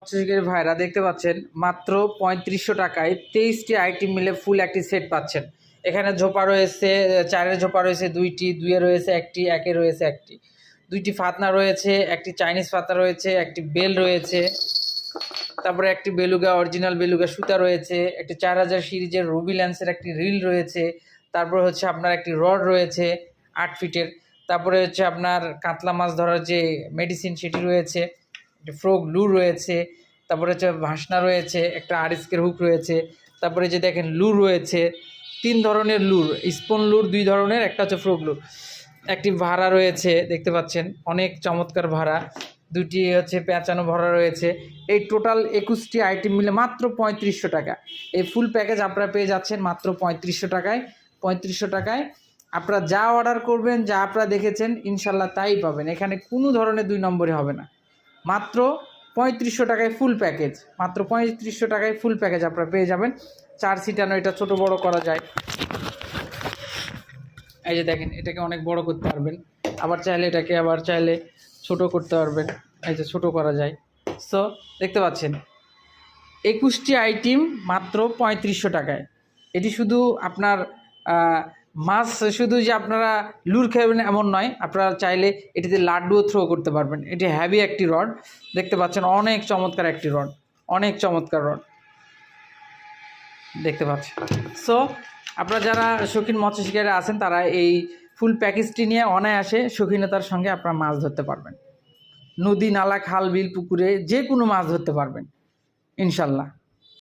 শিকারী ভাইরা দেখতে পাচ্ছেন মাত্র 3500 টাকায় 23টি আইটেম মিলে ফুল একটি সেট পাচ্ছেন। এখানে ঝোপা রয়েছে, 4-এর ঝোপা রয়েছে 2টি, 2-এ রয়েছে 1টি, 1-এ রয়েছে 1টি, 2টি ফাতনা রয়েছে, একটি চাইনিজ ফাতনা রয়েছে, একটি বেল রয়েছে, তারপরে একটি বেলুগা অরিজিনাল বেলুগা সুতা রয়েছে, একটি 4000 সিরিজের রুবি ল্যান্সের একটি রিল রয়েছে, তারপরে হচ্ছে আপনার একটি রড রয়েছে 8 ফিটের, তারপরে হচ্ছে আপনার কাতলা মাছ ধরার যে মেডিসিন সেটি রয়েছে, একটি ফ্রগ লুর রয়েছে, তারপরে হচ্ছে ভাসনা রয়েছে, একটা আরিস্কের হুক রয়েছে, তারপরে যে দেখেন লুর রয়েছে 3 ধরনের লুর, স্পন লুর 2 ধরনের, একটা হচ্ছে ফ্রগ লুর, একটি ভাড়া রয়েছে দেখতে পাচ্ছেন, অনেক চমৎকার ভাড়া, 2টি হচ্ছে পেঁচানো ভরা রয়েছে। এই টোটাল 21টি আইটেম মিলে মাত্র 3500 টাকা। এই ফুল প্যাকেজ আপনারা পেয়ে যাচ্ছেন মাত্র 3500 টাকায়। 3500 টাকায় আপনারা যা অর্ডার করবেন, যা আপনারা দেখেছেন ইনশাল্লাহ তাই পাবেন। এখানে কোনো ধরনের 2 নম্বরে হবে না। মাত্র 3500 টাকায় ফুল প্যাকেজ, মাত্র 3500 টাকায় ফুল প্যাকেজ আপনারা পেয়ে যাবেন। 4 সিটানো, এটা ছোট বড় করা যায়। এই যে দেখেন, এটাকে অনেক বড় করতে পারবেন, আবার চাইলে এটাকে আবার চাইলে ছোট করতে পারবেন। এই যে ছোট করা যায়। সো দেখতে পাচ্ছেন 21টি আইটেম মাত্র 3500 টাকায়। এটি শুধু আপনার মাছ শুধু যে আপনারা লুর খাবেন এমন নয়, আপনারা চাইলে এটিতে লাড্ডুও থ্রো করতে পারবেন। এটি হ্যাভি একটি রড, দেখতে পাচ্ছেন অনেক চমৎকার একটি রড, অনেক চমৎকার রড দেখতে পাচ্ছেন। সো আপনারা যারা শৌখিন মৎস্য শিকারী আছেন তারা এই ফুল প্যাকেজটি নিয়ে অনায়াসে শৌখিনতার সঙ্গে আপনারা মাছ ধরতে পারবেন। নদী, নালা, খাল, বিল, পুকুরে যে কোনো মাছ ধরতে পারবেন ইনশাল্লাহ।